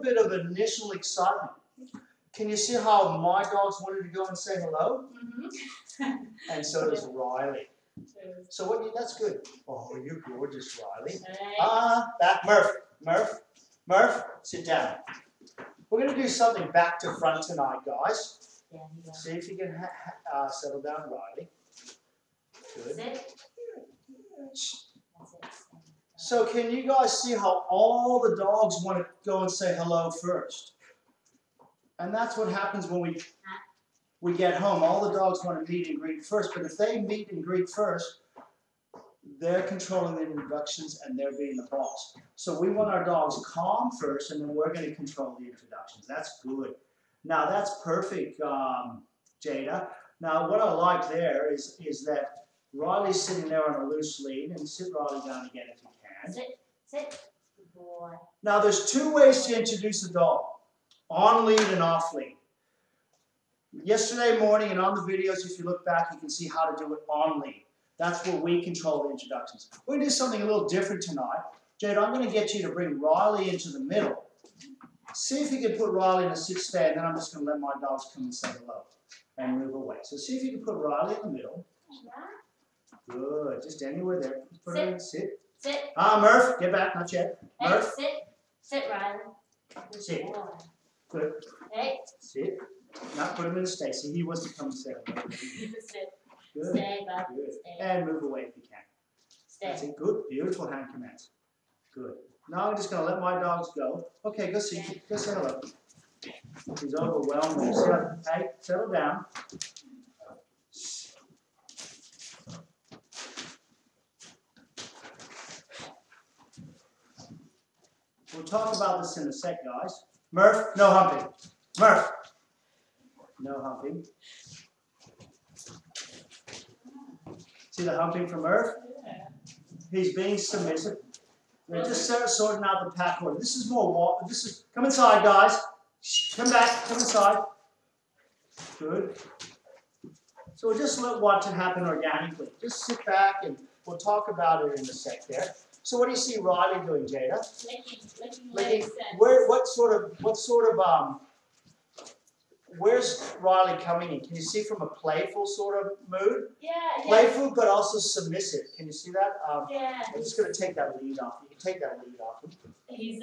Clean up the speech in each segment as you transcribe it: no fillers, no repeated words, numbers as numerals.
bit of initial excitement. Can you see how my dogs wanted to go and say hello? Mm-hmm. And so does Riley. So that's good. Oh, you're gorgeous, Riley. Back, Murph, sit down. We're going to do something back to front tonight, guys. Yeah, see if you can settle down, Riley. Good. So can you guys see how all the dogs want to go and say hello first? And that's what happens when we get home. All the dogs want to meet and greet first, but if they meet and greet first, they're controlling the introductions and they're being the boss. So we want our dogs calm first, and then we're going to control the introductions. That's good. Now that's perfect, Jada. Now what I like there is that Riley's sitting there on a loose lead, and sit Riley down again if you can. Sit. Good boy. Now there's two ways to introduce a dog: on lead and off lead. Yesterday morning and on the videos, if you look back, you can see how to do it on lead. That's where we control the introductions. We're going to do something a little different tonight. Jada, I'm going to get you to bring Riley into the middle. See if you can put Riley in a sit-stay, and then I'm just going to let my dogs come and say hello and move away. So see if you can put Riley in the middle. Good. Just anywhere there. Put her in. Sit. Murph, get back. Not yet. Murph. Sit, Riley. Sit. Good. Hey. Sit. Now put him in a stay. See, he wants to come and say hello. Sit. Good. Stay, bud. Good. Stay. And move away if you can. Stay. That's it. Good. Beautiful hand commands. Good. Now I'm just going to let my dogs go. Okay, go see. Go say hello. He's overwhelmed. Hey, settle down. We'll talk about this in a sec, guys. Murph, no humping. Murph, no humping. See the humping from Murph? He's being submissive. They're just sorting out the pack order. This is more walk. Come inside, guys. Come back. Come inside. Good. So we'll just watch it happen organically. Just sit back and we'll talk about it in a sec there. So what do you see Riley doing, Jada? Licking. Where's Riley coming in? Can you see from a playful sort of mood? Yeah. Playful, but also submissive. Can you see that? Yeah. I'm just going to take that lead off. You can take that lead off him. He's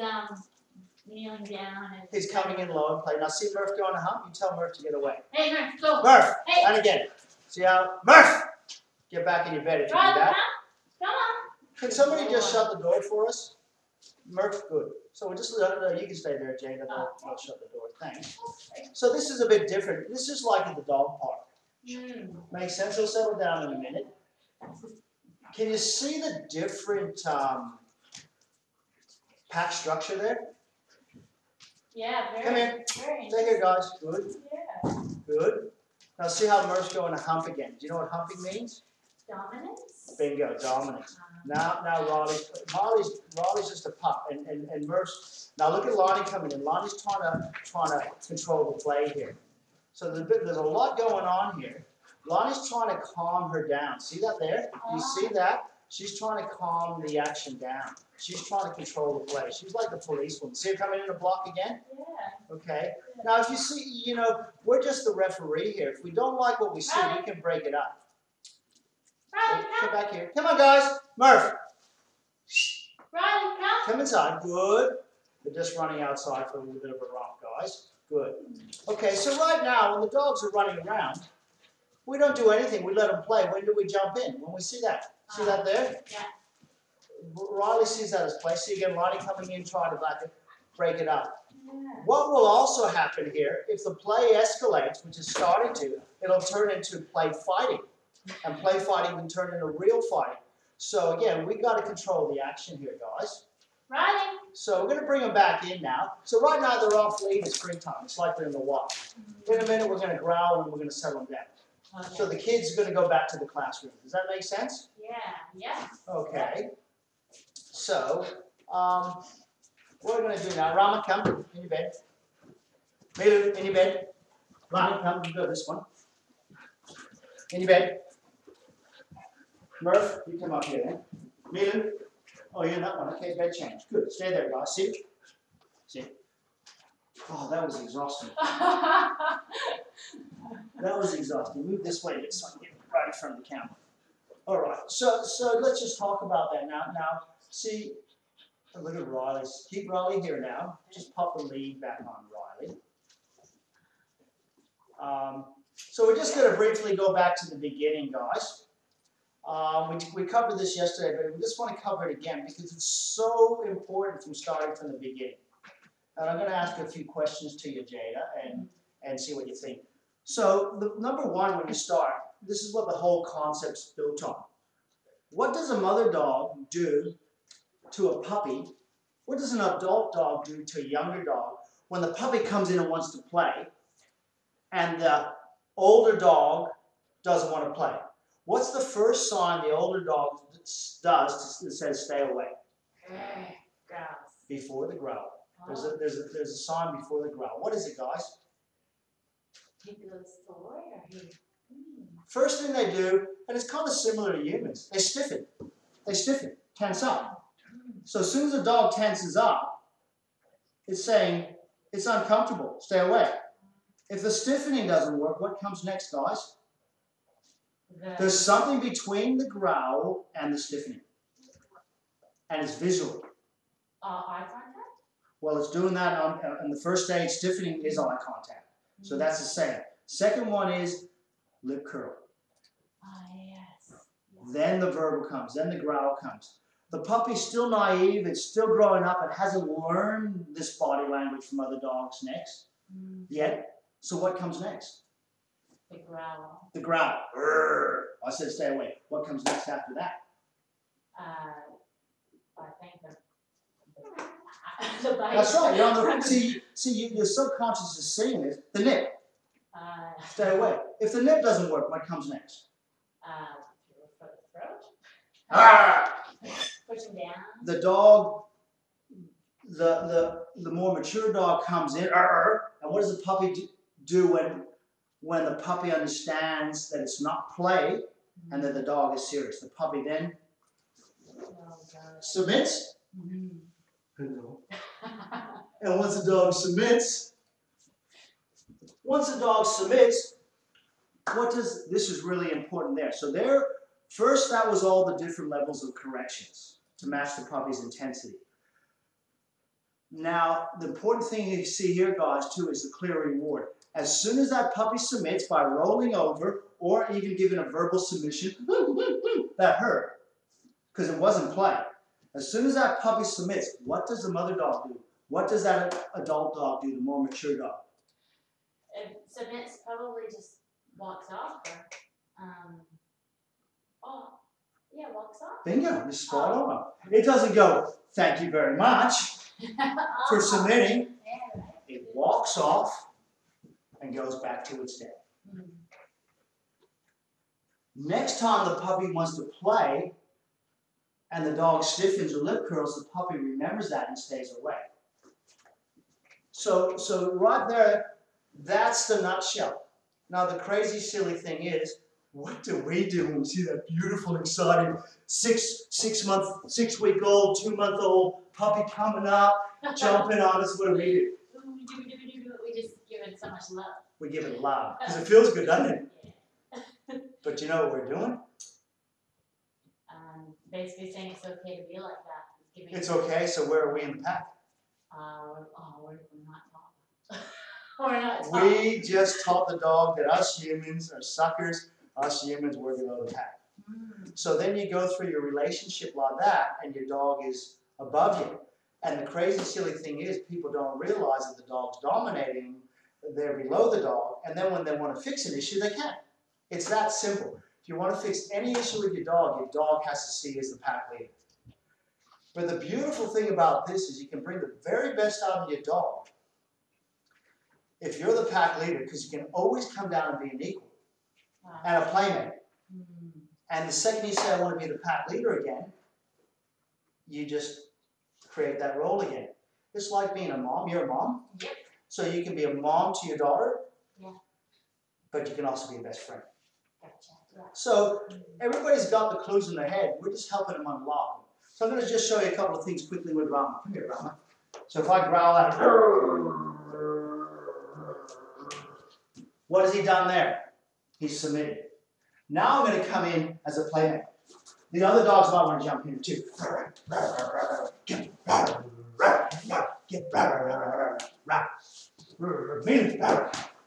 kneeling down. And he's coming in low and play. Now see Murph go on a hump. You tell Murph to get away. Hey, Murph, go. Murph, hey. And again. See how Murph? Get back in your bed if you do that. Come on. Can somebody just shut the door for us? Murph, good. So we'll just you can stay there, Jada. I'll shut the door. Thanks. So this is a bit different. This is like at the dog park. Makes sense? He'll settle down in a minute. Can you see the different pack structure there? Yeah, Come here. Stay here, guys. Good. Yeah. Good. Now see how Murph's going to hump again. Do you know what humping means? Dominance. Bingo, dominance. Now Riley's just a pup, and Murph's. Now look at Lonnie coming in. Lonnie's trying to control the play here. So there's a lot going on here. Lonnie's trying to calm her down. See that there? You see that? She's trying to calm the action down. She's trying to control the play. She's like the policewoman. See her coming in a block again? Yeah. Okay. Now if you see, we're just the referee here. If we don't like what we see, we can break it up. Riley, come back here. Come on, guys. Murph. Riley, come. Come inside. Good. They're just running outside for a little bit of a romp, guys. Good. Okay, so right now, when the dogs are running around, we don't do anything. We let them play. When do we jump in? When we see that. See that there? Yeah. Riley sees that as play. See again, Riley coming in, trying to break it up. Yeah. What will also happen here, if the play escalates, which is starting to, it'll turn into play fighting. And play fighting can turn into real fighting. So again, we got to control the action here, guys. Riley. So we're going to bring them back in now. So right now they're off lead. It's springtime. It's like they're in the water. In a minute we're going to growl and we're going to settle them down. Okay. So the kids are going to go back to the classroom. Does that make sense? Yeah. Okay. So what we're going to do now, Rama, come in your bed. Milu, in your bed. Lani, come, you go this one. In your bed. Murph, you come up here then. Milu, oh, you're in that one. Okay, bed change. Good. Stay there, guys. Sit. Sit. Oh, that was exhausting. That was exhausting. Move this way so I can get right in front of the camera. All right. So let's just talk about that now. Now, see, look at Riley. Keep Riley here now. Just pop the lead back on Riley. So we're just going to briefly go back to the beginning, guys. We covered this yesterday, but we just want to cover it again because it's so important from starting from the beginning. And I'm going to ask a few questions to you, Jada, and see what you think. So, number one, when you start, this is what the whole concept's built on. What does a mother dog do to a puppy? What does an adult dog do to a younger dog when the puppy comes in and wants to play, and the older dog doesn't want to play? What's the first sign the older dog does that says stay away? Before the growl. There's a sign before the growl. What is it, guys? First thing they do, and it's kind of similar to humans, they stiffen. They stiffen, tense up. So as soon as a dog tenses up, it's saying it's uncomfortable, stay away. If the stiffening doesn't work, what comes next, guys? There's something between the growl and the stiffening. And it's visual. Eye contact? Well, it's doing that on the first stage. Stiffening is eye contact. So that's the same. Second one is lip curl. Yes. Then the verbal comes. Then the growl comes. The puppy's still naive. It's still growing up. It hasn't learned this body language from other dogs next yet. So what comes next? The growl. The growl. Urgh. I said stay away. What comes next after that? I think the bite. That's right. You're on the, your subconscious is saying this. The nip. Stay away. If the nip doesn't work, what comes next? Throat. Pushing down. The dog, the more mature dog comes in, and what does the puppy do when the puppy understands that it's not play and that the dog is serious? The puppy then submits. Hello. And once the dog submits, this is really important there. So first that was all the different levels of corrections to match the puppy's intensity. Now, the important thing you see here, guys, too, is the clear reward. As soon as that puppy submits by rolling over or even giving a verbal submission, that hurt because it wasn't play. As soon as that puppy submits, what does the mother dog do? What does that adult dog do, the more mature dog? It submits, probably just walks off. Walks off. Bingo, you're spot on. It doesn't go, thank you very much for submitting. It walks off and goes back to its day. Next time the puppy wants to play and the dog stiffens or lip curls, the puppy remembers that and stays away. So right there, that's the nutshell. Now the crazy, silly thing is, what do we do when we see that beautiful, exciting 6-week-old, 2-month-old puppy coming up, jumping on us? What do? We just give it so much love. We give it love because it feels good, doesn't it? Yeah. But you know what we're doing? Basically saying it's okay to be like that. It's okay. So where are we in the pack? We're not top. We're not top. We just taught the dog that us humans are suckers. Us humans, we're below the pack. So then you go through your relationship like that, and your dog is above you. And the crazy, silly thing is, people don't realize that the dog's dominating. They're below the dog, and then when they want to fix an issue, they can. It's that simple. If you want to fix any issue with your dog has to see you as the pack leader. But the beautiful thing about this is you can bring the very best out of your dog if you're the pack leader, because you can always come down and be an equal and a playmate. And the second you say, I want to be the pack leader again, you just create that role again. It's like being a mom. You're a mom. Yep. So you can be a mom to your daughter, but you can also be a best friend. Gotcha. Yeah. So everybody's got the clues in their head. We're just helping them unlock them. So I'm going to just show you a couple of things quickly with Rama. Come here, Rama. So if I growl out, What has he done there? He's submitted. Now I'm going to come in as a playmate. The other dogs might want to jump in too.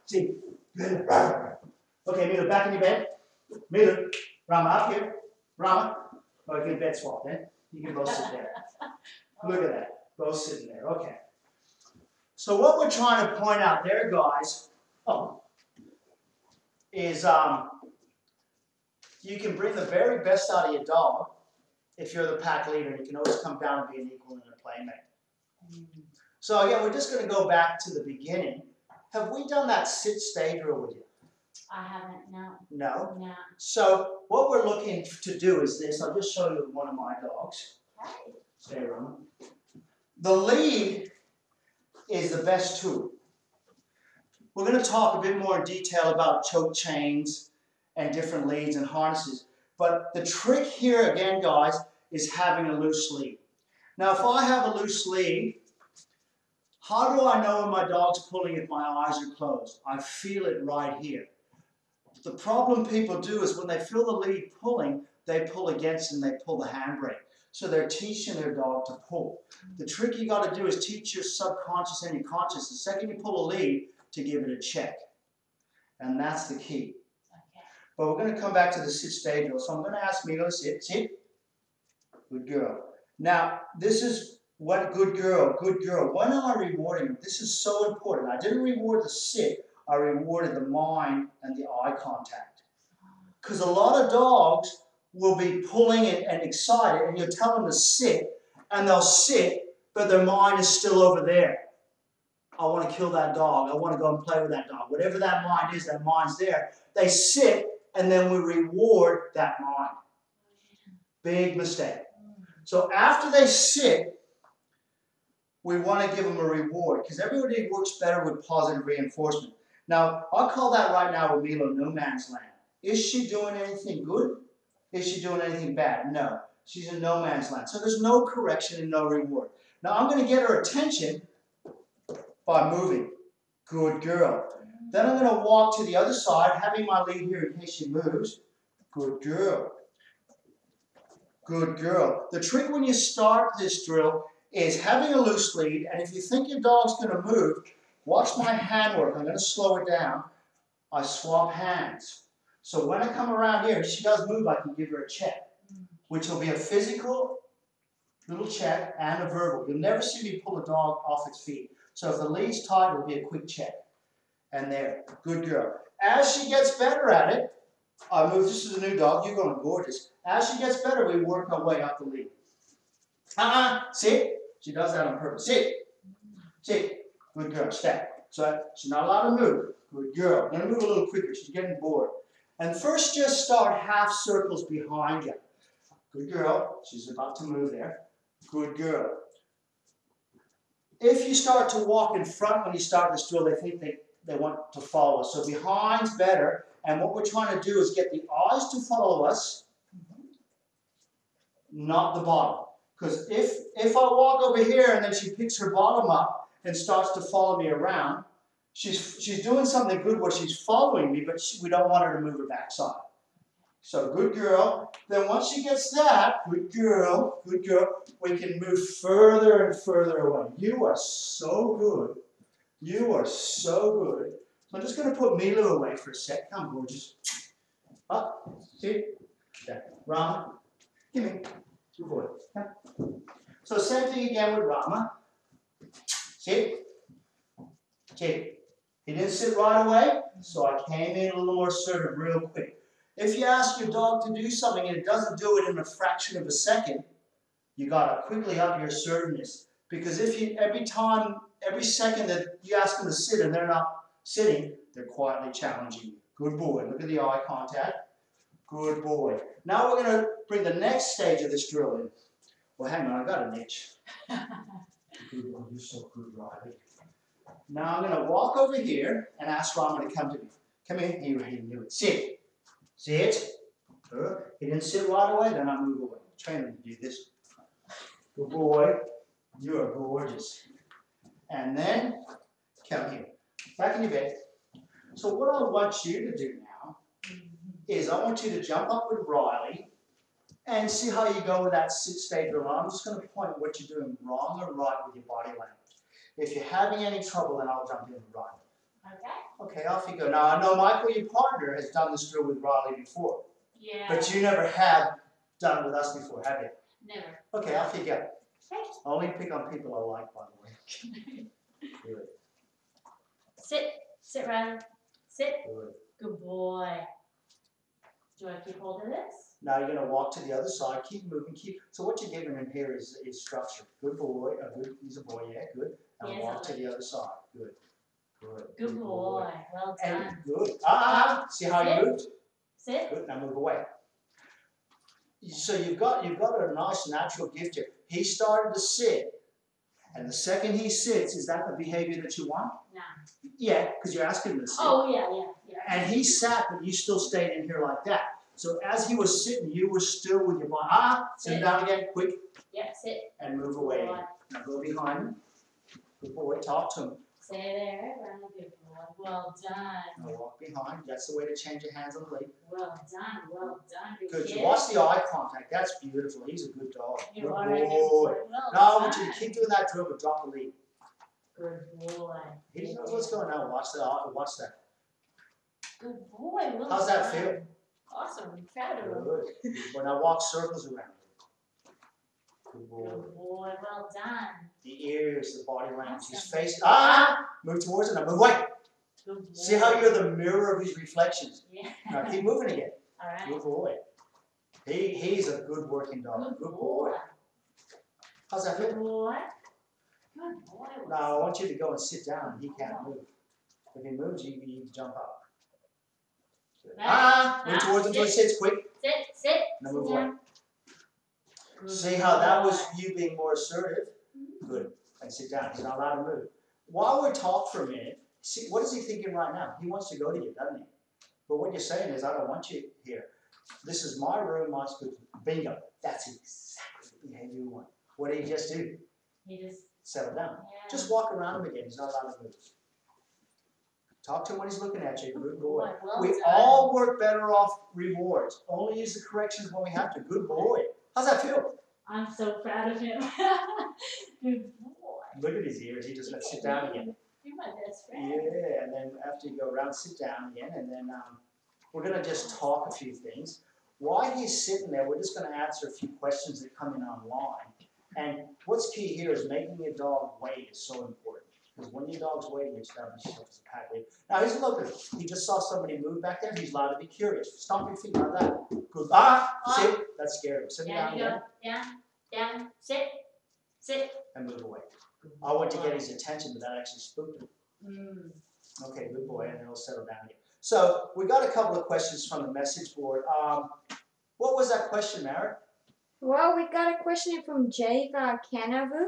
See? Okay, Mila, back in your bed. Mila, Rama, up here. Rama. Oh, you get a bed swap then. You can both sit there. Look at that. Both sitting there. Okay. So what we're trying to point out there, guys, is you can bring the very best out of your dog if you're the pack leader, and you can always come down and be an equal and a playmate. So again, we're just going to go back to the beginning. Have we done that sit-stay drill with you? I haven't, no. No? No. So what we're looking to do is this. I'll just show you one of my dogs. Okay. Stay around. The lead is the best tool. We're going to talk a bit more in detail about choke chains and different leads and harnesses. But the trick here again, guys, is having a loose lead. Now, if I have a loose lead, how do I know when my dog's pulling if my eyes are closed? I feel it right here. The problem people do is when they feel the lead pulling, they pull against and they pull the handbrake. So they're teaching their dog to pull. The trick you got to do is teach your subconscious and your conscious the second you pull a lead to give it a check. And that's the key. Okay. But we're going to come back to the sit-stay drill. So I'm going to ask Milo to sit. Sit. Good girl. Now, this is what good girl, good girl. When am I rewarding her? This is so important. I didn't reward the sit. I rewarded the mind and the eye contact. Because a lot of dogs will be pulling and excited, and you'll tell them to sit, and they'll sit, but their mind is still over there. I want to kill that dog. I want to go and play with that dog. Whatever that mind is, that mind's there. They sit, and then we reward that mind. Big mistake. So after they sit, we want to give them a reward, because everybody works better with positive reinforcement. Now, I'll call that right now with Milo no man's land. Is she doing anything good? Is she doing anything bad? No. She's in no man's land. So there's no correction and no reward. Now I'm going to get her attention by moving. Good girl. Then I'm going to walk to the other side, having my lead here in case she moves. Good girl. Good girl. The trick when you start this drill is having a loose lead, and if you think your dog's going to move, watch my hand work. I'm going to slow it down. I swap hands. So when I come around here, if she does move, I can give her a check, which will be a physical little check and a verbal. You'll never see me pull a dog off its feet. So if the lead's tight, it'll be a quick check. And there, good girl. As she gets better at it, I move, this is a new dog, you're going gorgeous. As she gets better, we work our way up the lead. Sit. She does that on purpose. Sit. Sit. Good girl, step. So she's not allowed to move. Good girl. I'm going to move a little quicker, she's getting bored. And first just start half circles behind you. Good girl. She's about to move there. Good girl. If you start to walk in front when you start this drill, they think they want to follow us. So behind's better. And what we're trying to do is get the eyes to follow us, not the bottom. Because if I walk over here and then she picks her bottom up and starts to follow me around, she's doing something good where she's following me, but we don't want her to move her backside. So good girl. Then once she gets that, good girl, we can move further and further away. You are so good. You are so good. So I'm just going to put Milo away for a sec. Come, gorgeous. Up. See? There. Rama. Give me. Good boy. Come. So same thing again with Rama. Sit. Sit. He didn't sit right away, so I came in a little more assertive real quick. If you ask your dog to do something and it doesn't do it in a fraction of a second, you got to quickly up your assertiveness. Because if you, every second that you ask them to sit and they're not sitting, they're quietly challenging you. Good boy. Look at the eye contact. Good boy. Now we're going to bring the next stage of this drill in. Well, hang on, I got an itch. Good boy. You're so good, Riley. Now I'm going to walk over here and ask Rama to come to me. Come here. He knew it. Sit. Sit. He didn't sit right away, then I move away. Train him to do this. Good boy. You are gorgeous. And then, come here. Back in your bed. So what I want you to do now is I want you to jump up with Riley and see how you go with that sit-stay drill. I'm just going to point what you're doing wrong or right with your body language. If you're having any trouble, then I'll jump in with Riley. Okay. Okay, off you go. Now, I know Michael, your partner, has done this drill with Riley before. Yeah. But you never have done it with us before, have you? Never. Okay, off you go. Okay. I only pick on people I like, by the way. Good. Sit. Sit, Riley. Sit. Good. Good boy. Do I keep hold of this? Now you're going to walk to the other side. Keep moving. So what you're giving him here is structure. Good boy. He's a boy. Yeah, good. Now Yes, walk to the other side. Good. Good. Good boy. Well And done. good. See how you moved? Sit. Good. Now move away. So you've got a nice natural gift here. He started to sit, and the second he sits, is that the behavior that you want? No. Yeah, because you're asking him to sit. Oh, yeah. And he sat, but you still stayed in here like that. So as he was sitting, you were still with your body. Sit down again, quick. Yep, sit. And move away. Boy. Now go behind him. Good boy, talk to him. Stay there, Riley. Good boy. Well done. Now walk behind. That's the way to change your hands on the leg. Well done. Well done. Good. Kid. You watch the eye contact. That's beautiful. He's a good dog. You Good are boy. a good boy. Well Now I done. want you to keep doing that drill, but drop the lead. Good boy. He knows what's going on. Watch that. Watch that. Good boy. Well How's that done. feel? Awesome. I'm proud of him. Good. Well, now walk circles around. Good boy. Good boy. Well done. The ears, the body language, his Awesome. face. Move towards it. Now move away. Good boy. See how you're the mirror of his reflections. Yeah. Now keep moving again. All right. Good boy. He's a good working dog. Good boy. How's that Good feel? boy. Good boy. Now I want you to go and sit down. He can't move. If he moves, you jump up. Good. Move towards him until he sits. Quick. Sit. Now move Sit away. down. Good See how that was boy. you being more assertive? Good. And sit down. He's not allowed to move. While we talk for a minute, see, what is he thinking right now? He wants to go to you, doesn't he? But what you're saying is, I don't want you here. This is my room, my school. Bingo. That's exactly the behavior you want. What did he just do? He just, Settle down. yeah. Just walk around him again. He's not allowed to move. Talk to him when he's looking at you. Good boy. Well We done. all work better off rewards. Only use the corrections when we have to. Good boy. How's that feel? I'm so proud of him. Good boy. Look at his ears. He just let sit down again. You're my best friend. Yeah, and then after you go around, sit down again, and then we're going to just talk a few things. While he's sitting there, we're just going to answer a few questions that come in online. And what's key here is making your dog wait is so important. Because when your dog's waiting, you establish yourself as a pack leader. Now he's looking. He just saw somebody move back there. He's allowed to be curious. Stomp your feet like that. Good. Sit. That's scary. Sit down Down you again go. Down. Sit. and move away. I want to get his attention, but that actually spooked him. Mm. Okay, good boy, and then he'll settle down again. So we got a couple of questions from the message board. What was that question, Mara? Well, we got a question from Java Kanavu.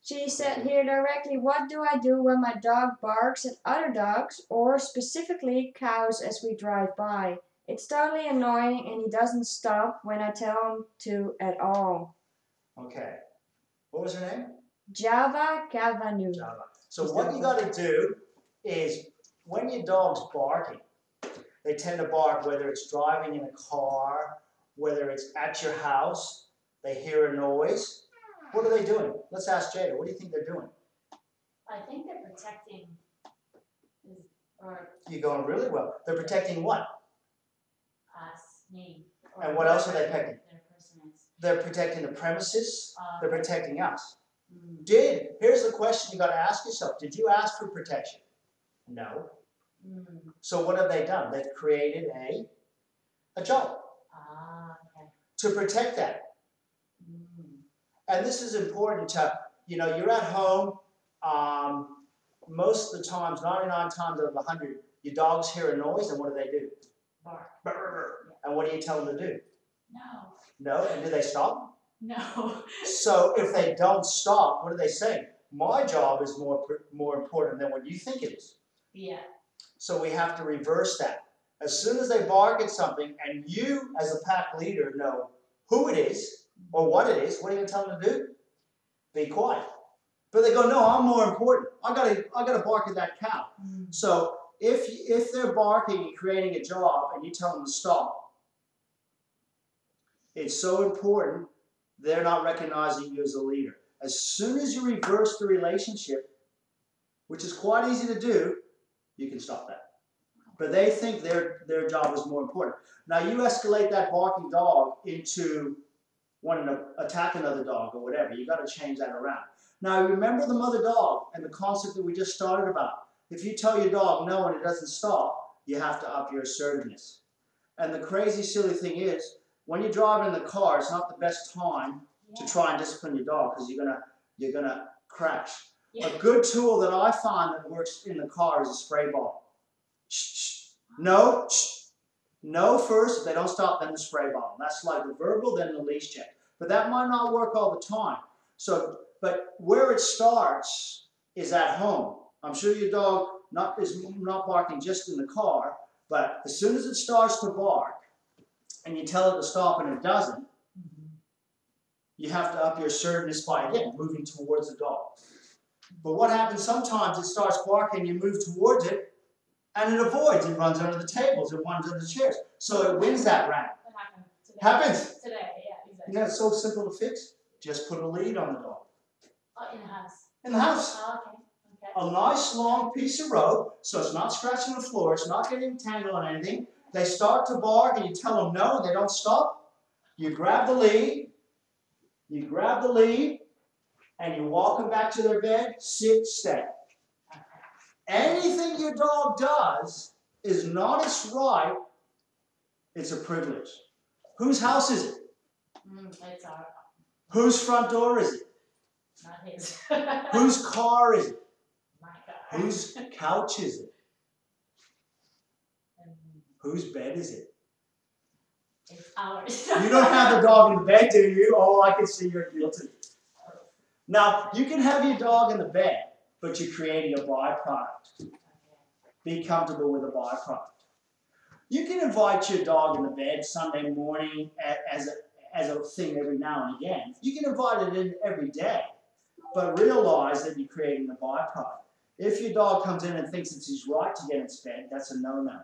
She said here directly, what do I do when my dog barks at other dogs or specifically cows as we drive by? It's totally annoying and he doesn't stop when I tell him to at all. Okay. What was her name? Java Kavanu. Java. So what you got to do is when your dog's barking, they tend to bark whether it's driving in a car, whether it's at your house, they hear a noise. What are they doing? Let's ask Jada. What do you think they're doing? I think they're protecting or You're going really well. They're protecting what? us, me. And what else are they protecting? Their person is. They're protecting the premises. They're protecting us. Mm. Here's the question you got to ask yourself. Did you ask for protection? No. Mm. So what have they done? They've created a job Okay. to protect that. Mm. And this is important to, you're at home, most of the times, 99 times out of 100, your dogs hear a noise, and what do? Bark. Brr. And what do you tell them to do? No. No, and do they stop? No. So if they don't stop, what are they saying? My job is more important than what you think it is. Yeah. So we have to reverse that. As soon as they bark at something, and you as a pack leader know who it is or what it is, what are you going to tell them to do? Be quiet. But they go, no, I'm more important. I gotta bark at that cow. Mm. So if they're barking and creating a job and you tell them to stop, it's so important they're not recognizing you as a leader. As soon as you reverse the relationship, which is quite easy to do, you can stop that. But they think their job is more important. Now you escalate that barking dog into wanting to attack another dog or whatever. You got to change that around. Now remember the mother dog and the concept that we just started about. If you tell your dog no and it doesn't stop, you have to up your assertiveness. And the crazy silly thing is, when you're driving in the car, it's not the best time to try and discipline your dog because you're gonna crash. Yeah. A good tool that I find that works in the car is a spray bottle. Shh, shh. No, shh. No first. If they don't stop, then the spray bottle. That's like the verbal, then the leash check. But that might not work all the time. So, but where it starts is at home. I'm sure your dog is not barking just in the car, but as soon as it starts to bark, and you tell it to stop and it doesn't, you have to up your assertiveness by, again, moving towards the dog. But what happens sometimes, it starts barking, you move towards it, and it avoids. It runs under the tables, it runs under the chairs. So it wins that round. It happens today. Happens? Today, yeah, exactly. You know, it's so simple to fix. Just put a lead on the dog. Oh, in the house. In the house. Oh, okay. A nice long piece of rope, so it's not scratching the floor, it's not getting tangled on anything. They start to bark and you tell them no and they don't stop. You grab the lead, and you walk them back to their bed, sit, stay. Anything your dog does is not its right, it's a privilege. Whose house is it? It's our. Whose front door is it? Not his. Whose car is it? My car. Whose couch is it? Whose bed is it? It's ours. You don't have the dog in the bed, do you? Oh, I can see you're guilty. Now, you can have your dog in the bed, but you're creating a byproduct. Be comfortable with a byproduct. You can invite your dog in the bed Sunday morning as a thing every now and again. You can invite it in every day, but realize that you're creating a byproduct. If your dog comes in and thinks it's his right to get in its bed, that's a no-no.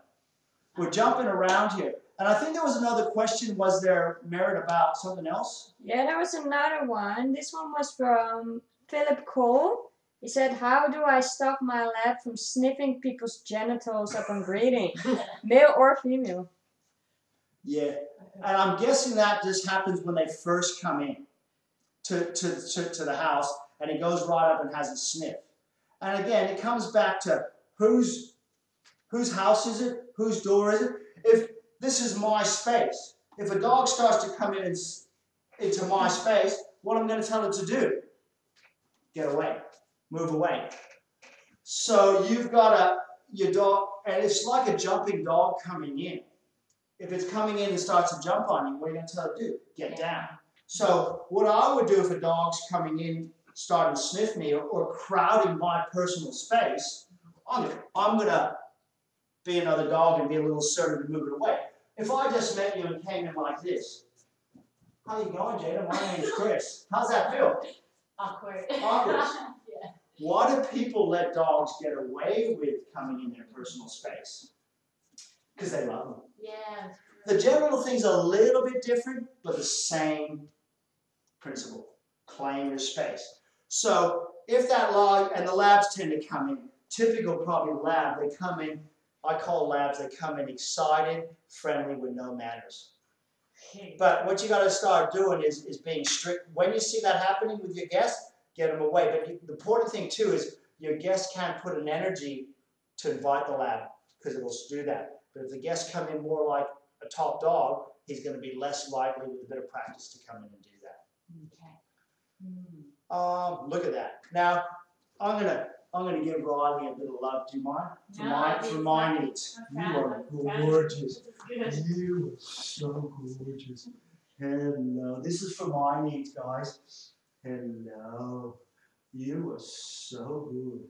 We're jumping around here. And I think there was another question. Was there merit about something else? Yeah, there was another one. This one was from Philip Cole. He said, how do I stop my lab from sniffing people's genitals upon greeting? Male or female? Yeah. And I'm guessing that just happens when they first come in to the house, and he goes right up and has a sniff. And again, it comes back to whose house is it? Whose door is it? If this is my space, if a dog starts to come in into my space, what am I going to tell it to do? Get away. Move away. So you've got your dog, and it's like a jumping dog coming in. If it's coming in and starts to jump on you, what are you going to tell it to do? Get down. So what I would do if a dog's coming in, starting to sniff me or crowding my personal space, I'm going to be another dog and be a little assertive and move it away. If I just met you and came in like this, how you going, Jada? My name's Chris. How's that feel? Awkward. Awkward. Yeah. Why do people let dogs get away with coming in their personal space? Because they love them. Yeah. The general thing's a little bit different, but the same principle. Claim your space. So if that log, and the labs tend to come in, typical probably lab, they come in, I call labs, they come in excited, friendly, with no manners. But what you got to start doing is being strict. When you see that happening with your guests, get them away. But the important thing too is your guest can't put an energy to invite the lab, because it will do that. But if the guests come in more like a top dog, he's going to be less likely with a bit of practice to come in and do that. Okay. Look at that. Now I'm gonna give Riley a bit of love. Do you mind? For my needs. You are gorgeous. You are so gorgeous. Hello. This is for my needs, guys. Hello. You are so good.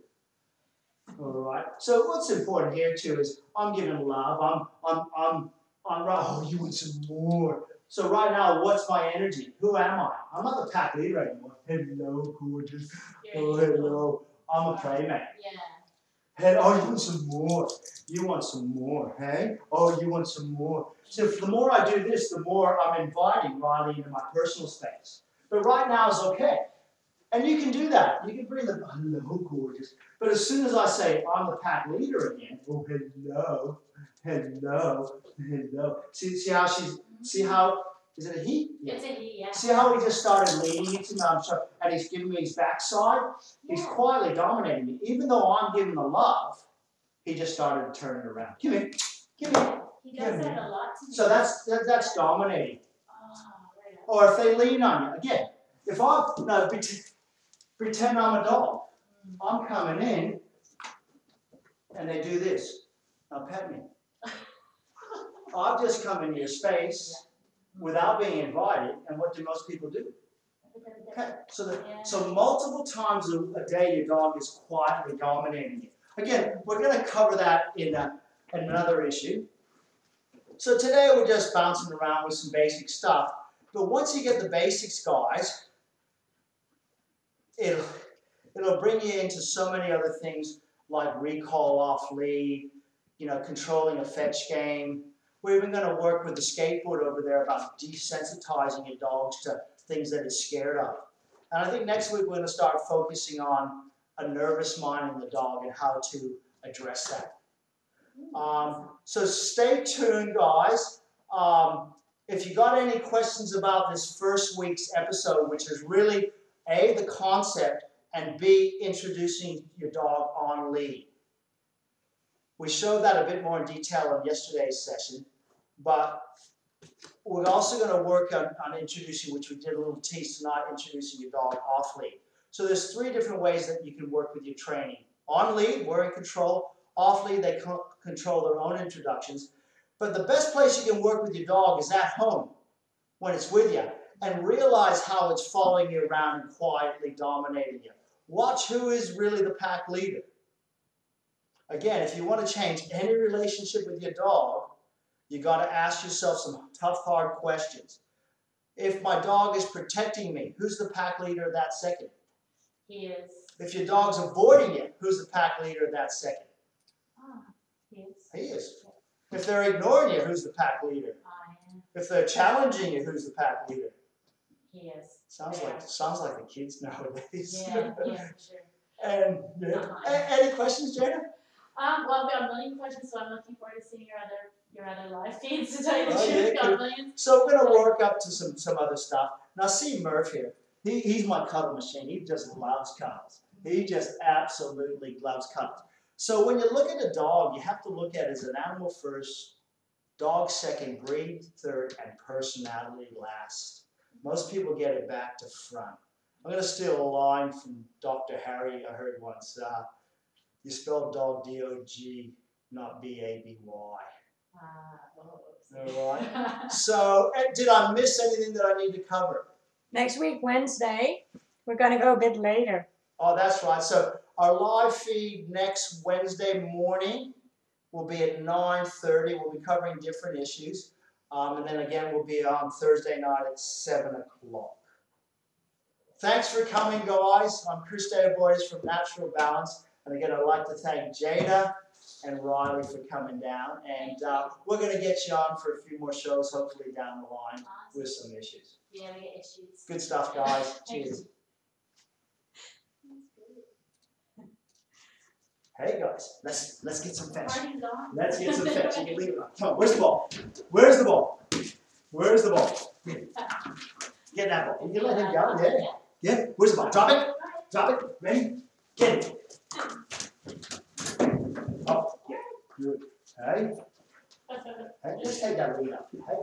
All right. So what's important here too is I'm giving love. I'm oh, you want some more. So right now, what's my energy? Who am I? I'm not the pack leader anymore. Hello, gorgeous. Oh, hello. I'm a playmate. Yeah. And oh, you want some more. You want some more, hey? Oh, you want some more. So the more I do this, the more I'm inviting Riley into my personal space. But right now is okay. And you can do that. You can bring the, hello, gorgeous. But as soon as I say, I'm the pack leader again, oh, hello, hello, hello. See how she's, see how, is it a he? Yeah. It's a he, yeah. See how he just started leading into me, and he's giving me his backside? He's quietly dominating me. Even though I'm giving the love, he just started turning around. Give me, give me. He does that a lot to me. So that's dominating. Oh, right. Or if they lean on you, again, if I, no, pretend I'm a dog. I'm coming in, and they do this. Now pet me. I've just come into your space without being invited, and what do most people do? Okay, so multiple times a day your dog is quietly dominating you. Again, we're going to cover that in another issue. So today we're just bouncing around with some basic stuff, but once you get the basics, guys, it'll bring you into so many other things like recall off lead, controlling a fetch game. We're even going to work with the skateboard over there about desensitizing your dogs to things that it's scared of. And I think next week we're going to start focusing on a nervous mind in the dog and how to address that. So stay tuned, guys. If you got any questions about this first week's episode, which is really A, the concept, and B, introducing your dog on lead. We showed that a bit more in detail in yesterday's session, but we're also going to work on introducing, which we did a little tease tonight, introducing your dog off lead. So there's 3 different ways that you can work with your training. On lead, we're in control. Off lead, they control their own introductions. But the best place you can work with your dog is at home, when it's with you, and realize how it's following you around and quietly dominating you. Watch who is really the pack leader. Again, if you want to change any relationship with your dog, you got to ask yourself some tough, hard questions. If my dog is protecting me, who's the pack leader that second? He is. If your dog's avoiding you, who's the pack leader that second? He is. He is. If they're ignoring you, who's the pack leader? I am. If they're challenging you, who's the pack leader? He is. Sounds like the kids nowadays. Yeah, for sure. And any questions, Jada? Well, I've got a million questions, so I'm looking forward to seeing your other live feeds, to tell you the Oh, truth. yeah, Got cool. millions. So we're going to work up to some other stuff. Now see Murph here. He's my cuddle machine. He just loves cuddles. He just absolutely loves cuddles. So when you look at a dog, you have to look at it as an animal first, dog second, breed third, and personality last. Most people get it back to front. I'm going to steal a line from Dr. Harry I heard once. You spell dog D-O-G, not B-A-B-Y. All right. So, did I miss anything that I need to cover? Next week, Wednesday, we're going to go a bit later. Oh, that's right. So, our live feed next Wednesday morning will be at 9:30. We'll be covering different issues. And then again, we'll be on Thursday night at 7 o'clock. Thanks for coming, guys. I'm Chris Boyes from Natural Balance. And again, I'd like to thank Jada and Riley for coming down. And we're going to get you on for a few more shows, hopefully down the line, with some issues. Yeah, we get issues. Good stuff, guys. Cheers. Hey, guys, let's get some fetch. Party's on. Let's get some fetch. You can leave it on. Come on, where's the ball? Where's the ball? Where's the ball? Get that ball. You can let him go. Yeah. Yeah. Where's the ball? Drop it. Drop it. Ready? Get it. Oh, yeah. Good. Hey. Hey, just take that lead up. Hey.